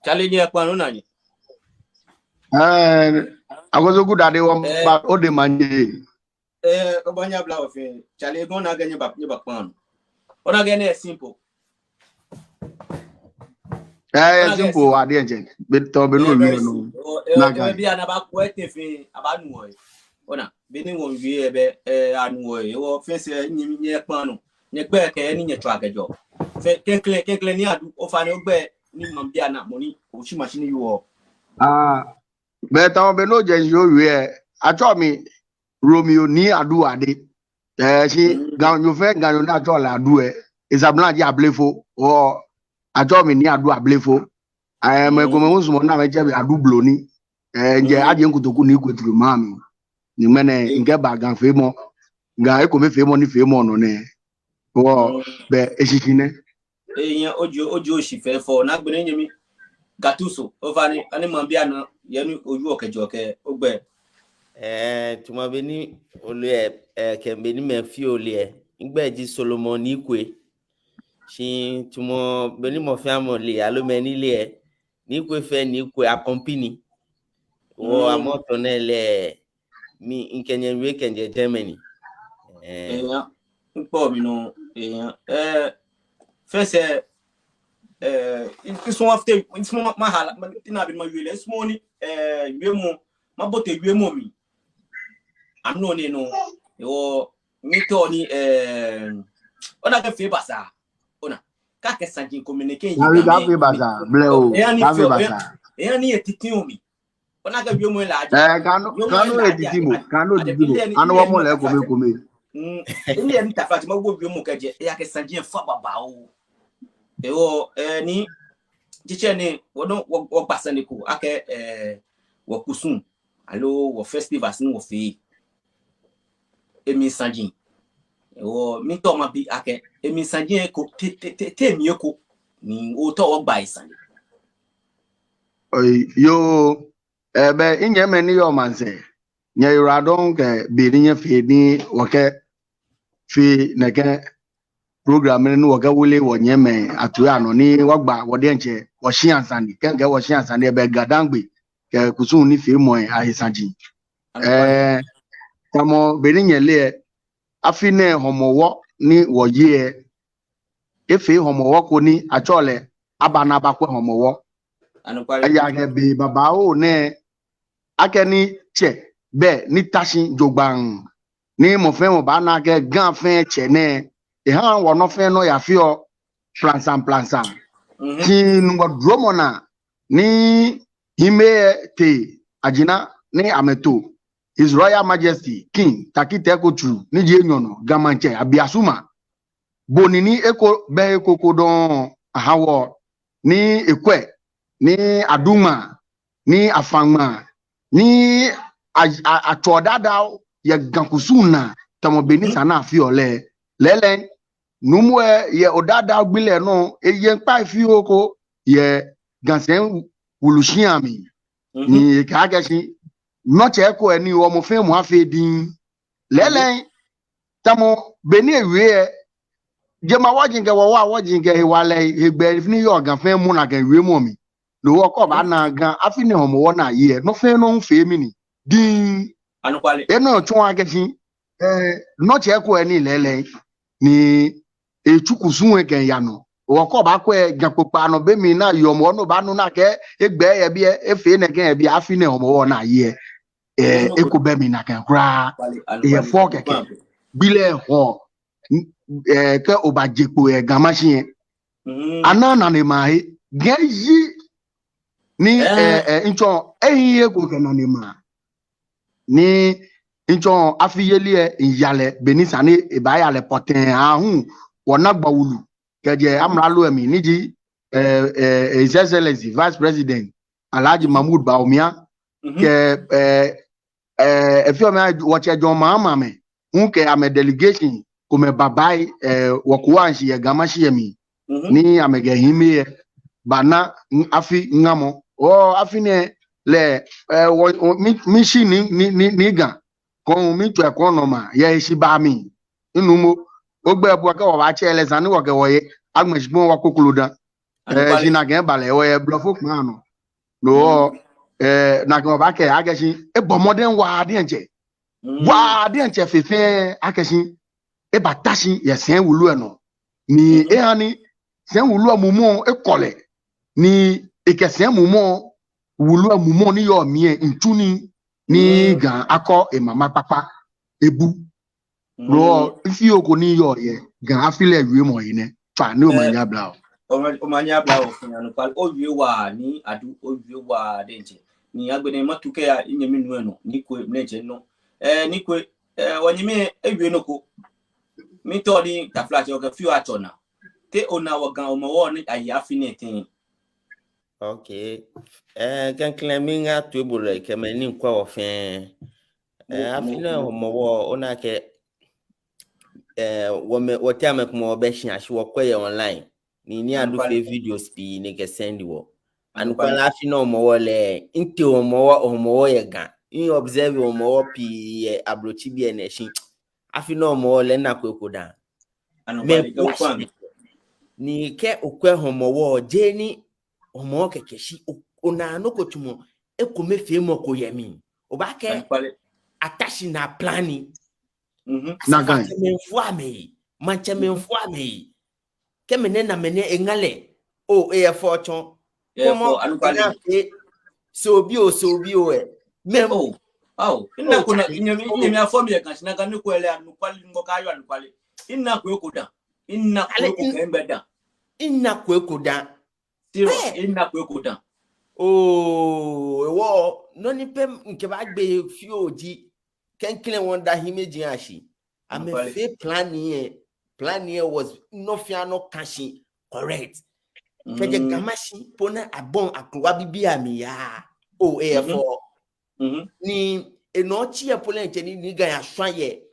Challenge ya kwa nani? I was a good idea about all the money. Obanya bla fe. Challenge go na ganye back pan. Ona ganye simple. Simple idea, but to be no. Na be anaba kwete fe abanu ona beni won wie be anu e wo fese nye pan nye gbe ke ni nye twa kejo fe kenkle ni adu o fa ni ogbe ni mam bia na money o shi machine you but to be no je yo wie acho mi Romeo ni adu ade si gan you fe gan you na acho la adu e isabla ji ablefo o acho mi ni adu ablefo me ko me unsumo na me je adu bloni nje aje nkutoku ni kweturu mami ni mene nge bagan femo nga eko me femo ni femo no ne wo be eshisine eyan ojo osi fe fo na gbe ni mi gatuso o fa ni ani mo bia na ye ni oju okejo ke ogbe tuma be ni ole kembe ni me fi ole ngbe ji Solomon NIKOI shi tuma be ni mo fi amole alo me ni le NIKOI fe NIKOI a company wo amoto na le mi nkenye we kenje Germany npo mi no first it's one after it's my hala tina be my wele it's money wemo ma bote wemo mi amno ni no yo mi to ni ona ka fe basa ona ka ke sanjin communicate na ga fe basa bleo ka fe basa ni etitin omi ona ka wemo la kanu editimo anu wa mo le kome ile ni tafati ma go wemo keje ya ke sanjin fa baba o ni jiche ni wodon wo gbasa ni ko ake wo kusun alo wo festivals ni wo fe emi sanjin mi to ma bi ake emi sanjin ko te mi ko ni o to wo gba isan yo be inye me ni yo manse nye iradon ke bi ni fe ni wo ke fi na ke program ni wo ga wole wo nyeme atu ano ni wagba wo de nche wo shi ansani kenge wo shi ansani be gadangbe ke kusun ni fe mo ahisanji tamo be ni nyele afine homowo ni wo ye efe homowo ko ni achole abana ba ko homowo aya ge be baba o ne akeni che be ni tashin jogban ni mo fe mo ba na ge gan fe che ne han wono fe no ya fio plansan ki ngo dromona ni hime te ajina ni ameto His Royal Majesty King Takite Kochu ni je nyono gamanche abiasuma bonini eko be ekoko don ahawo ni ekwe ni aduma ni afangma ni atodada ye gankusuna tamo benisa na fio lele numwe ye odada gbile no eye npa fi oko ye gansen wulushiami ni kagashi no cheko eni wo mo fe mo afi din lele tamo beni ewe je ma wajinge wo wa wajinge wale egbe ni yo gan fe mu na gan ewe mo mi lo wo ko ba na gan afi ni homo wo na ye no fe no fe mi ni din anu kwale eno tun agashi no cheko eni lele ni echukusun egen yano wo ko ba ko gan popa no be mi na yo mo no ba nu na ke egbe ye bi efe ne gen bi afi ni homo wo na ye eko be mi na kan kra e fo keke bile ho ke obajepo e gan machine anana ne mai geji ni ncho ehiye ko kan na ma ni ncho afiyele iyale benisa ni ibayale poten ahun wona gbawulu keje amralo emi niji His Excellency Vice President Alhaji Mahmoud Baumia ke efi o me watch John Mahama me unke ame delegation ko me babai wokuwa nshi ye gamashi emi ni amege hime bana afi ngamo afi ne le mi shi ni gan ko mi to economy ye shi ba mi inu mo ogbe ebu ka wa che ele san ni wo ke wo ye agmeshmo wa kokuluda jina gen bale o blofo mano no na go ba ke ageshi e bomoden wa de nche wa de nche fefe akeshi e batashi yesen wulu eno ni e hani sen wulu amumo e kole ni e kesen mumo wulu amumo ni yo mie ntuni ni gan akọ e mama papa ebu ro ifi oko ni yo ye gan afile wi mo yi ne fa ni o manya bla o manya bla o fun anu pal o wi wa ni adu o wi wa de nche ni agbene matuke ya inyemi nu eno NIKOI mneche no NIKOI wanyime ewi no ko mi to ni ta flash o ka fi wa chona te ona wo gan o mo wo ni aya finite. Okay. Kan claiming to bule kemeni kwa ofen. Afina homowo ona ke wo tame kuma obeshin ashi wo kwaye online. Ni adu fe videos bi ni ke send wo. Anu kwa la afina homowo le inte homowo ye gan. In observe homowo pi abrochi bi eneshin. Afina homowo le na kwekoda. Anu kwa ni ke okwe homowo je ni omo kekeshi ona no kotumo ekome femo ko yemi obake atashi na planning na gan menfu ame kemene na mene engale o e4 como anukwale so bi o mem inna kuna nyemi afom ye kan sinaga ni ko ele anukwale ngoka ayo anukwale inna ko ekoda inna ko kembeda inna ko ekoda inna ko ekoda ewo no ni pem nke ba gbe fi oji kenkle wonder himeji ashi am a fair plan here was no fia no cashi correct keje gamashi pona abon akwa bibia mi ya efo ni enochi e pola nche ni ga ya hwaye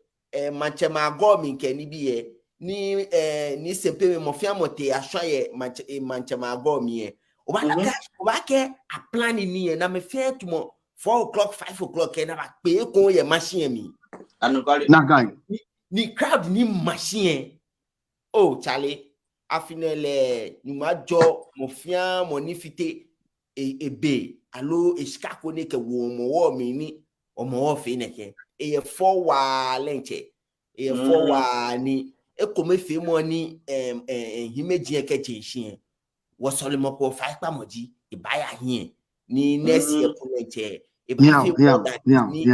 manchema go mi nke ni biye ni sempe mo fia mote ahwaye manchema go mi obake a plan ni na me fair to 4 o'clock 5 o'clock na ba pe ko ye machine mi na gan ni crowd ni machine Charlie afinele ni majo mo fia mo ni fite ebe alo eskako ne ke wo mi ni omo fe ne ke ye for wa lenche ye for wa ni ekome fe mo ni himeji e ke chinsin wo sole mo ko fa ipa moji ibaya hin ni next year ko lenche iba fe ko da ni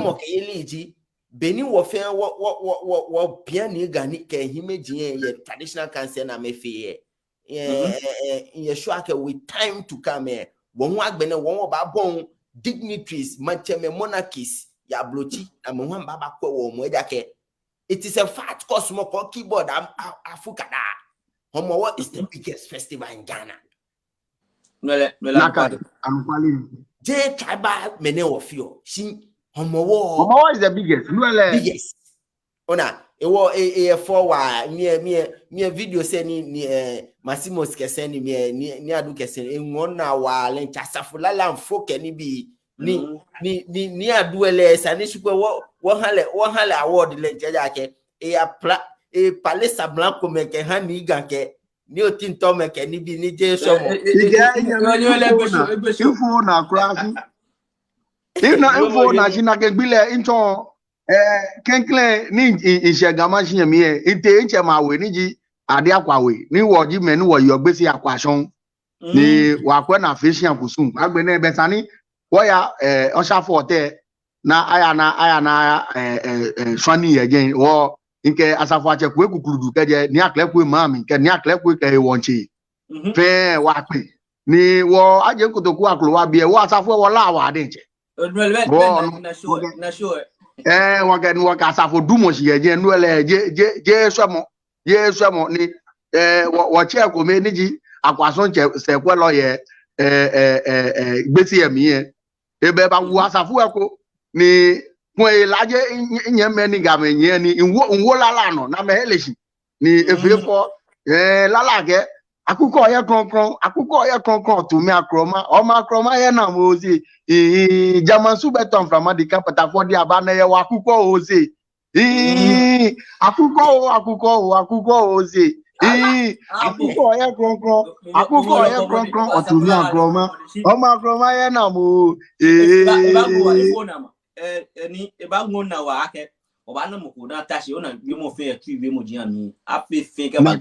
mo ke yeliji beni wo fe wo bien ni gani ke himeji ye traditional cancer na me fe ye show ake with time to come won wa gbene won ba bon dignitaries mancheme monarchies ya blochi na mo wan baba kwa wo mo edake it is a fat cosmo keyboard afukada homowo is the biggest festival in Ghana nole anukwale je tribal mene ofio shin homowo is the biggest biggest ona ewo for wa me video se ni Massimo skese ni adu kese enwona wa lencha safulala mfoke ni bi ni adu ele sani shukwe wo hale award lencha yake palesa blanco meke hani ganke ni otinto meke ni bi ni je somo info na crash info na jina ke gbile into kenkle ni isegama shi mi ite nche ma we ni ji ade akwawe ni wo ji me ni wo yo gbesi akwason ni wa kwe na fashion kusun agbe na be sani wo ya osha forte na aya na swani again wo nke asafo ache ku ekukuludu keje ni akleku mami ke ni akleku ke wonchi fe wa pe ni wo aje kotoku aklo wa bi wo asafo wo la wa de nche na show wa ka asafo dumo shi je nu ele je somo ni wo che ko me ni ji akwason che se kwe lo ye gbesi emi ye ebe ba wu asafo eko ni kun laje nyeme ni ga me yen ni nwo lala no na me eleshi ni efefo lala ke akuko ye kronkron to me akroma o ma akroma ye na mo si German subeton from the capital for the abana ye wa akuko o si akuko o si Akuko ye kronkron otumi agroma. Oma agroma ye na mo. Eba go ifo na ma. Ni eba go na wa ake. Oba na mo ko na tashi ona bi mo fe tu bi mo jian mi. A fe fe ke ba.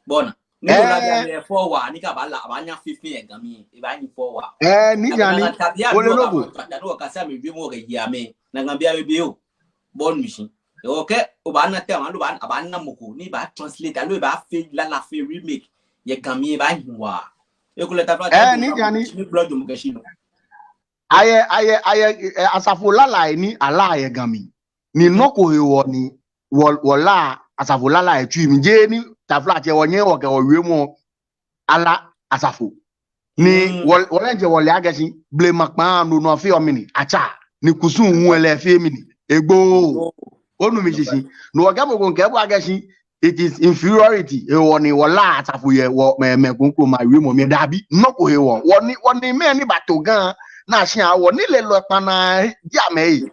Bona. Ni la dia le fo wa ni ka ba la ba nya fe fe e ga mi. Eba ni fo wa. Ni jani. Ole logo. Ta no ka sa mi bi mo ke ya me. Na ngambia be o. Bon mission. Okay, oba na te wan oba na moko ni ba translate alo ba fe la fe remake ye gami ba hinwa e ko le ta pla ni jani ni blood mo ke shino aye asafo lala ni ala ye gami ni noko he wo ni wola asafo lala e tu mi je ni ta fla che wo yen wo ke wo wi mo ala asafo ni wolen je wo le agasi ble makpa no fi o mini acha ni kusun hu ele fi mini egbo onu mi sisi no oga mo gon ke bu agashi it is inferiority e woni wola atafu ye wo me kunkun ma wi mo mi dabi noko he woni me ni bato gan na se awo ni le lo pana ja me yi